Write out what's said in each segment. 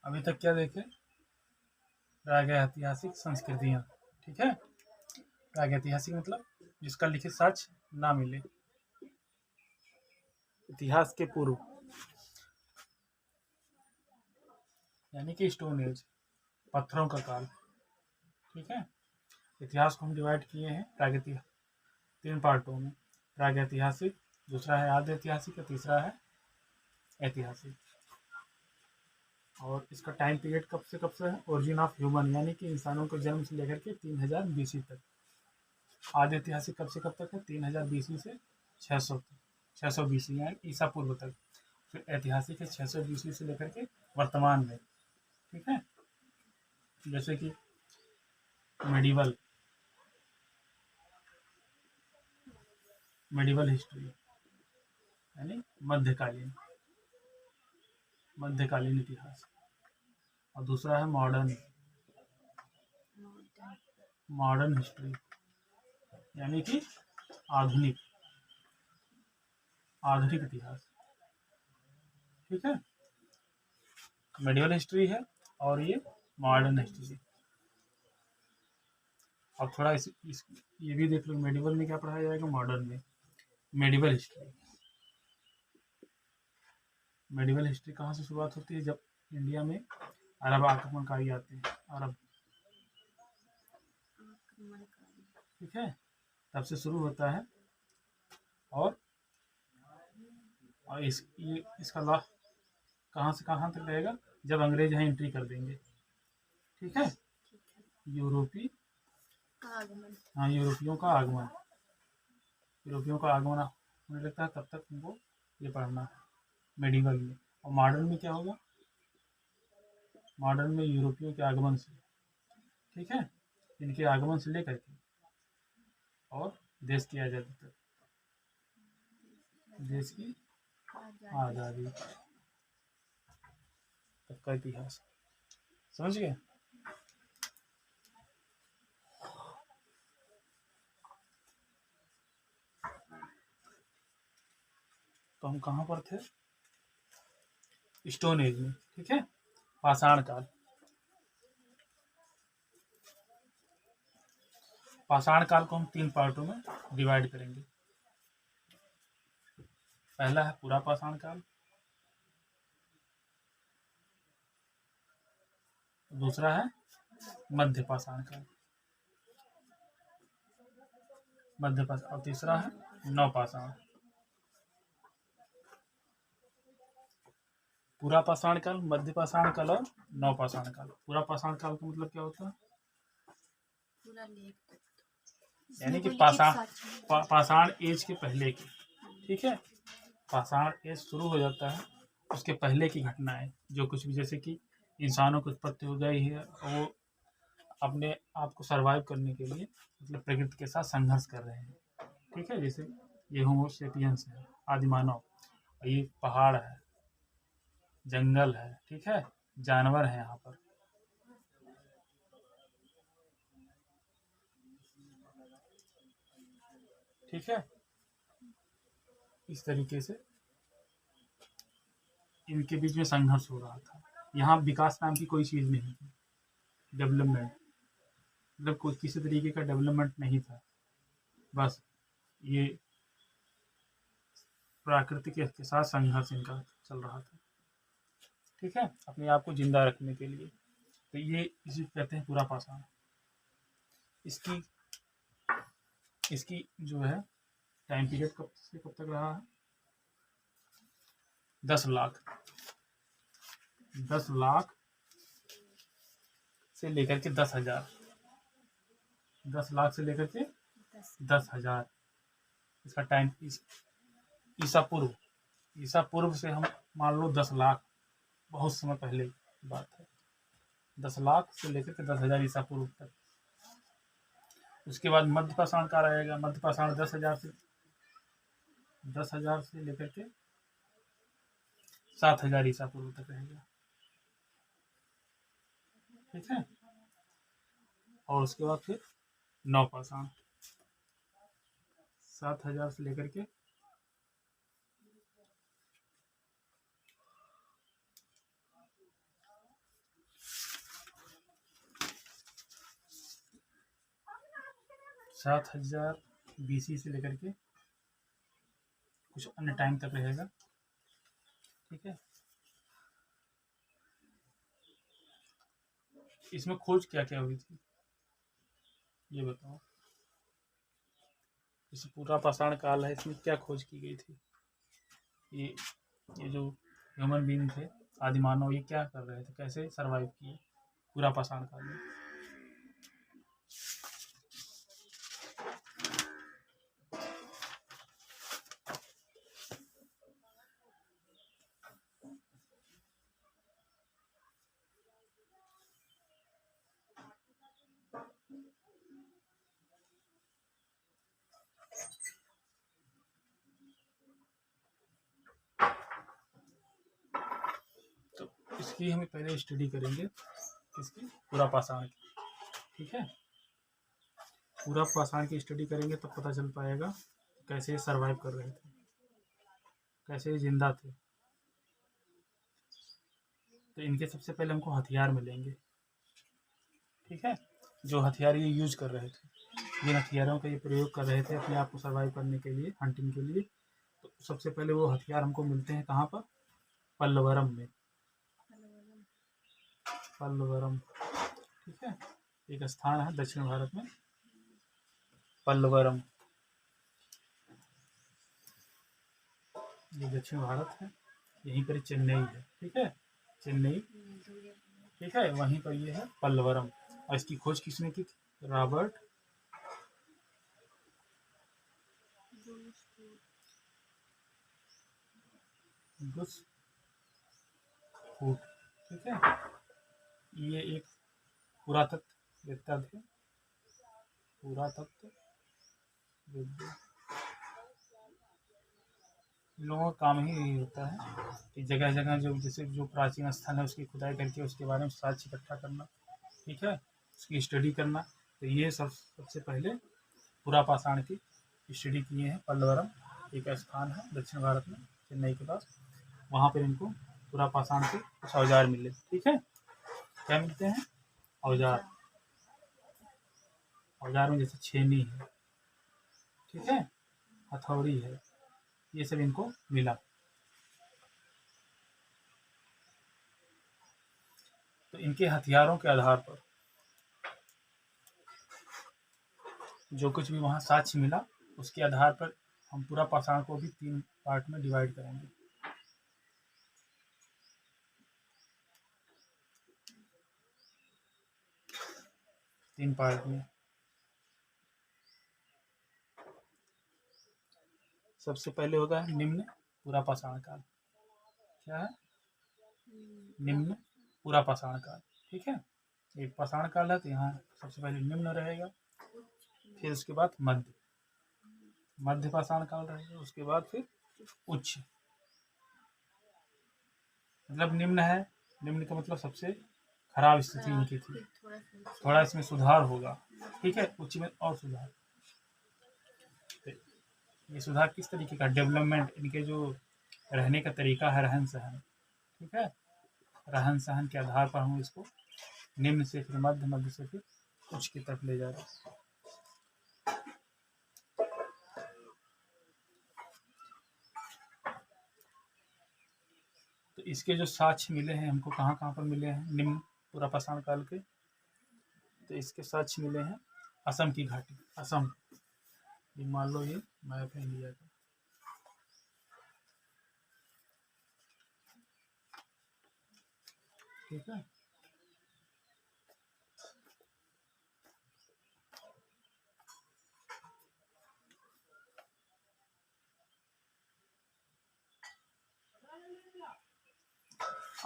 अभी तक क्या देखे? प्रागैतिहासिक संस्कृतियाँ। ठीक है, प्रागैतिहासिक मतलब जिसका लिखित साक्ष्य ना मिले, इतिहास के पूर्व, यानी कि स्टोन एज, पत्थरों का काल। ठीक है, इतिहास को हम डिवाइड किए हैं प्रागैतिहासिक 3 पार्टों में। प्रागैतिहासिक, दूसरा है आद्य ऐतिहासिक और तीसरा है ऐतिहासिक। और इसका टाइम पीरियड कब से है? ओरिजिन ऑफ ह्यूमन, यानी कि इंसानों के जन्म से लेकर के 3000 बीसी तक। आद्य ऐतिहासिक कब से कब तक है? 3000 बीसी से 600 तक, 600 बीसी यानी ईसा पूर्व तक। फिर ऐतिहासिक है 600 बीसी से लेकर के वर्तमान में। ठीक है, जैसे कि मेडिवल हिस्ट्री यानी मध्यकालीन इतिहास। और दूसरा है मॉडर्न हिस्ट्री, यानी कि आधुनिक इतिहास। ठीक है, मेडिवल हिस्ट्री है और ये मॉडर्न हिस्ट्री। अब थोड़ा ये भी देख लो, मेडिवल में क्या पढ़ाया जाएगा, मॉडर्न में। मेडिवल हिस्ट्री कहाँ से शुरुआत होती है? जब इंडिया में अरब आक्रमणकारी आते हैं, अरब। ठीक है, तब से शुरू होता है। और इसका लास्ट कहाँ से कहाँ तक रहेगा? जब अंग्रेज यहाँ एंट्री कर देंगे। ठीक है, यूरोपियों का आगमन होने लगता है, तब तक तुमको ये पढ़ना है मेडिवल में। और मॉडर्न में क्या होगा? मॉडर्न में यूरोपियों के आगमन से, ठीक है, इनके आगमन से लेकर के और देश की आज़ादी तक, देश की आज़ादी तक का इतिहास। समझ गए? तो हम कहाँ पर थे? स्टोन एज में। ठीक है, पाषाण काल। पाषाण काल को हम 3 पार्टों में डिवाइड करेंगे। पहला है पूरा पाषाण काल, दूसरा है मध्य पाषाण काल, और तीसरा है नवपाषाण। पूरा पाषाण काल, मध्य पाषाण काल और नवपाषाण काल। पूरा पाषाण काल का मतलब क्या होता है? यानी कि पाषाण एज के पहले की। ठीक है, पाषाण एज शुरू हो जाता है, उसके पहले की घटनाएं जो कुछ भी, जैसे कि इंसानों की उत्पत्ति हो गई है, वो अपने आप को सरवाइव करने के लिए मतलब प्रकृति के साथ संघर्ष कर रहे हैं। ठीक है, जैसे ये होमो सेपियंस है, आदिमानव, ये पहाड़ है, जंगल है, ठीक है, जानवर है यहाँ पर। ठीक है, इस तरीके से इनके बीच में संघर्ष हो रहा था। यहाँ विकास नाम की कोई चीज़ नहीं थी, डेवलपमेंट मतलब कोई किसी तरीके का डेवलपमेंट नहीं था, बस ये प्राकृतिक के साथ संघर्ष इनका चल रहा था। ठीक है, अपने आप को जिंदा रखने के लिए। तो ये इसी कहते हैं पूरा पाषाण। इसकी जो है टाइम पीरियड कब से कब तक रहा है? 10 लाख से लेकर के 10,000, 10 लाख से लेकर के 10,000 इसका टाइम। ईसा पूर्व से हम मान लो 10 लाख, बहुत समय पहले की बात है। 10 लाख से लेकर के 10,000 ईसा पूर्व तक। उसके बाद मध्य पाषाण का रहेगा। मध्य पाषाण 10,000 से लेकर के 7,000 ईसा पूर्व तक रहेगा। ठीक है, और उसके बाद फिर नवपाषाण 7,000 से लेकर के 7000 BC से लेकर के कुछ अन्य टाइम तक रहेगा। ठीक है, इसमें खोज क्या क्या हुई थी ये बताओ। इस पूरा पाषाण काल है, इसमें क्या खोज की गई थी? ये जो ह्यूमन बीइंग थे, आदि मानव, ये क्या कर रहे थे, कैसे सरवाइव किए पूरा पाषाण काल में? इसकी हमें पहले स्टडी करेंगे, किसकी? पूरा पाषाण की। ठीक है, पूरा पाषाण की स्टडी करेंगे तब पता चल पाएगा कैसे सरवाइव कर रहे थे, कैसे जिंदा थे। तो इनके सबसे पहले हमको हथियार मिलेंगे। ठीक है, जो हथियार ये यूज कर रहे थे, जिन हथियारों का ये प्रयोग कर रहे थे अपने आप को सर्वाइव करने के लिए, हंटिंग के लिए, तो सबसे पहले वो हथियार हमको मिलते हैं कहाँ पर? पल्लवरम में। पल्लवरम, ठीक है, एक स्थान है दक्षिण भारत में, पल्लवरम। ये दक्षिण भारत है, यहीं पर चेन्नई है। ठीक है, चेन्नई। ठीक है, वहीं पर ये है पल्लवरम। और इसकी खोज किसने की थी? रॉबर्ट गुस्फूट। ठीक है, ये एक पुरातत्ववेत्ता थे, पुरातत्वविद। लोगों का काम ही यही होता है कि जगह जगह जो जैसे जो प्राचीन स्थल है उसकी खुदाई करके उसके बारे में साक्ष्य इकट्ठा करना। ठीक है, उसकी स्टडी करना। तो ये सबसे पहले पूरा पाषाण की स्टडी किए हैं। पल्लवरम एक स्थान है दक्षिण भारत में, चेन्नई के पास, वहाँ पर इनको पूरा पाषाण के कुछ औजार मिले। ठीक है, क्या मिलते हैं? औजार। औजार में जैसे छेनी है, ठीक है, हथौड़ी है, ये सब इनको मिला। तो इनके हथियारों के आधार पर जो कुछ भी वहाँ साक्ष्य मिला, उसके आधार पर हम पूरा पाषाण को भी 3 पार्ट में डिवाइड करेंगे। तीन पार्ट में। सबसे पहले होगा निम्न पूरा पाषाण काल। क्या है? निम्न पूरा पाषाण काल। ठीक है, एक पाषाण काल है तो यहाँ सबसे पहले निम्न रहेगा, फिर उसके बाद मध्य पाषाण काल रहेगा, उसके बाद फिर उच्च। मतलब निम्न है, निम्न का मतलब सबसे खराब स्थिति इनकी थी, थोड़ा इसमें सुधार होगा। ठीक है, उच्च में और सुधार। ये सुधार किस तरीके का? डेवलपमेंट, इनके जो रहने का तरीका है, रहन सहन। ठीक है, रहन सहन के आधार पर हम इसको निम्न से फिर मध्य, मध्य से फिर उच्च की तरफ ले जा रहे हैं। तो इसके जो साक्ष्य मिले हैं हमको, कहाँ कहाँ पर मिले हैं निम्न पूरा पाषाण काल के? तो इसके साक्ष्य मिले हैं असम की घाटी। असम, ये मान लो ये मैप है इंडिया का। ठीक है,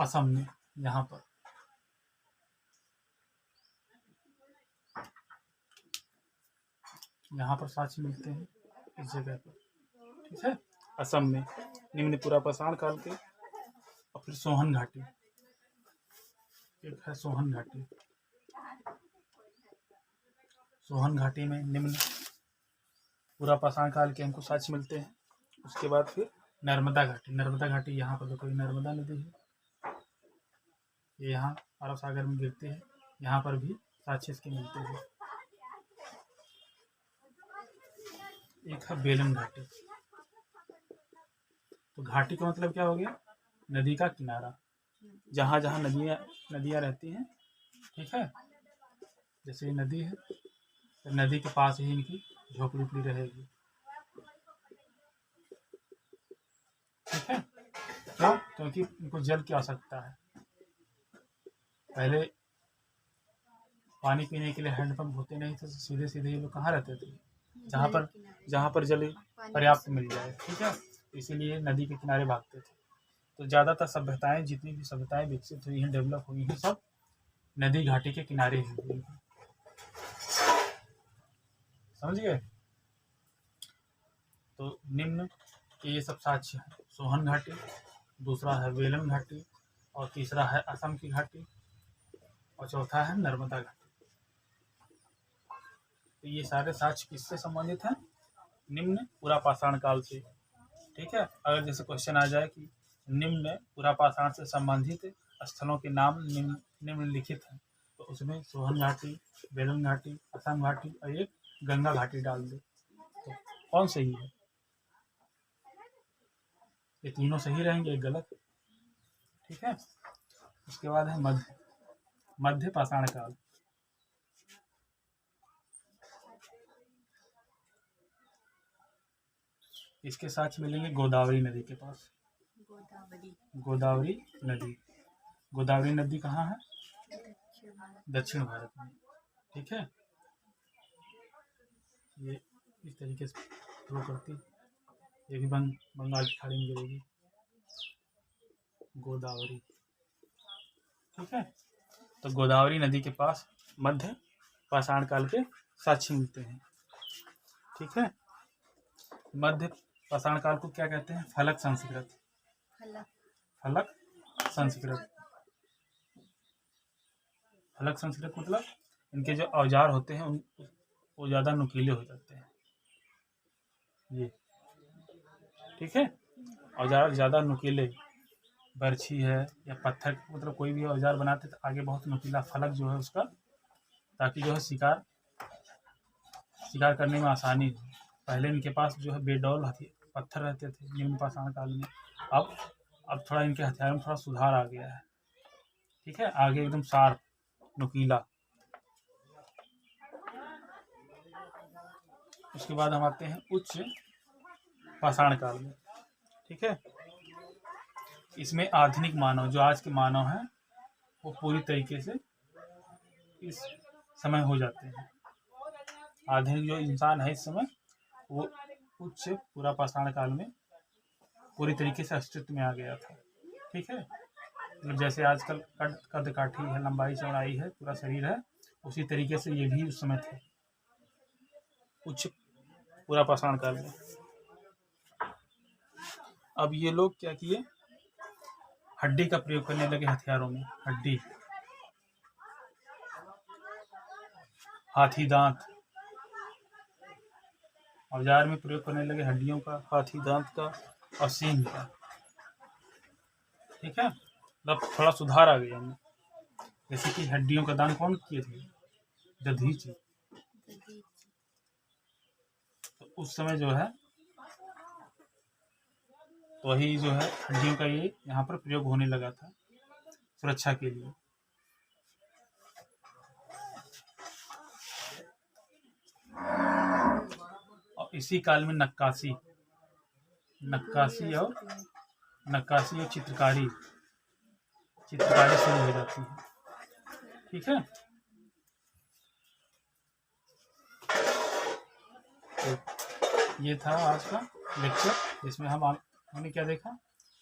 असम में यहाँ पर साक्ष्य मिलते हैं इस जगह पर। ठीक है, असम में निम्न पूरा पाषाण काल के। और फिर सोहन घाटी, एक है सोहन घाटी। सोहन घाटी में निम्न पूरा पाषाण काल के हमको साक्ष्य मिलते हैं। उसके बाद फिर नर्मदा घाटी। नर्मदा घाटी यहाँ पर देखो, नर्मदा नदी है, ये यहाँ अरब सागर में गिरती है, यहाँ पर भी साक्ष्य इसके मिलते हैं। एक है बेलन घाटी। तो घाटी का मतलब क्या हो गया? नदी का किनारा, जहाँ जहाँ नदियाँ रहती हैं, ठीक है। जैसे ये नदी है, तो नदी के पास ही इनकी झोपड़ी उपड़ी रहेगी, ठीक है। क्यों? क्योंकि इनको जल की आवश्यकता है। पहले पानी पीने के लिए हैंडपंप होते नहीं थे, तो सीधे सीधे ये लोग कहाँ रहते थे? जहाँ पर जल पर्याप्त मिल जाए, ठीक है। इसीलिए नदी के किनारे भागते थे। तो ज़्यादातर सभ्यताएं, जितनी भी सभ्यताएं विकसित हुई हैं, डेवलप हुई हैं, सब नदी घाटी के किनारे ही हुई हैं। समझ गए? तो निम्न के ये सब साक्ष्य हैं। सोहन घाटी, दूसरा है वेलन घाटी, और तीसरा है असम की घाटी, और चौथा है नर्मदा घाटी। तो ये सारे साक्ष्य किससे संबंधित हैं? निम्न पुरापाषाण काल से, ठीक है। अगर जैसे क्वेश्चन आ जाए कि निम्न पुरापाषाण से संबंधित स्थलों के नाम निम्नलिखित हैं, तो उसमें सोहन घाटी, बेलन घाटी, असम घाटी और एक गंगा घाटी डाल दे, तो कौन सही है? ये तीनों सही रहेंगे, एक गलत, ठीक है। उसके बाद है मध्य पाषाण काल। इसके साथ मिलेंगे गोदावरी नदी के पास। गोदावरी नदी कहाँ है? दक्षिण भारत में, ठीक है। ये इस तरीके से फ्लो करती, ये भी बंगाल की खाड़ी में गिरेगी, गोदावरी, ठीक है। तो गोदावरी नदी के पास मध्य पाषाण काल के साक्ष्य मिलते हैं, ठीक है। मध्य पाषाण काल को क्या कहते हैं? फलक संस्कृत। फलक संस्कृत मतलब इनके जो औजार होते हैं वो ज़्यादा नुकीले हो जाते हैं, ये, ठीक है। औजार ज़्यादा नुकीले, बर्छी है या पत्थर, मतलब कोई भी औजार बनाते तो आगे बहुत नुकीला फलक जो है उसका, ताकि जो है शिकार करने में आसानी हो। पहले इनके पास जो है बेडौल पत्थर रहते थे निम्न पाषाण काल में। अब थोड़ा इनके हथियारों में थोड़ा सुधार आ गया है, ठीक है। आगे एकदम शार्प, नुकीला। उसके बाद हम आते हैं उच्च पाषाण काल में, ठीक है। इसमें आधुनिक मानव, जो आज के मानव हैं, वो पूरी तरीके से इस समय हो जाते हैं। आधुनिक जो इंसान है इस समय, वो उच्च पुरापाषाण काल में पूरी तरीके से अस्तित्व में आ गया था, ठीक है। मतलब जैसे आजकल कद काठी है, लंबाई चौड़ाई है, पूरा शरीर है, उसी तरीके से ये भी उस समय थे, उच्च पुरापाषाण काल में। अब ये लोग क्या किए? हड्डी का प्रयोग करने लगे हथियारों में। हड्डी, हाथी दांत, औजार में प्रयोग करने लगे हड्डियों का, हाथी दांत का और सींग का, ठीक है। मतलब थोड़ा सुधार आ गया इनमें। जैसे कि हड्डियों का दान कौन किए थे? दधीचि। तो उस समय जो है, तो वही जो है हड्डियों का ये यहाँ पर प्रयोग होने लगा था सुरक्षा के लिए। और इसी काल में नक्काशी और चित्रकारी शुरू हो जाती है, ठीक है। तो ये था आज का लेक्चर, जिसमें हमने क्या देखा?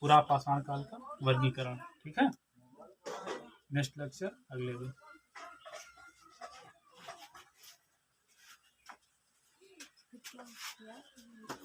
पुरापाषाण काल का वर्गीकरण, ठीक है। नेक्स्ट लेक्चर अगले दिन।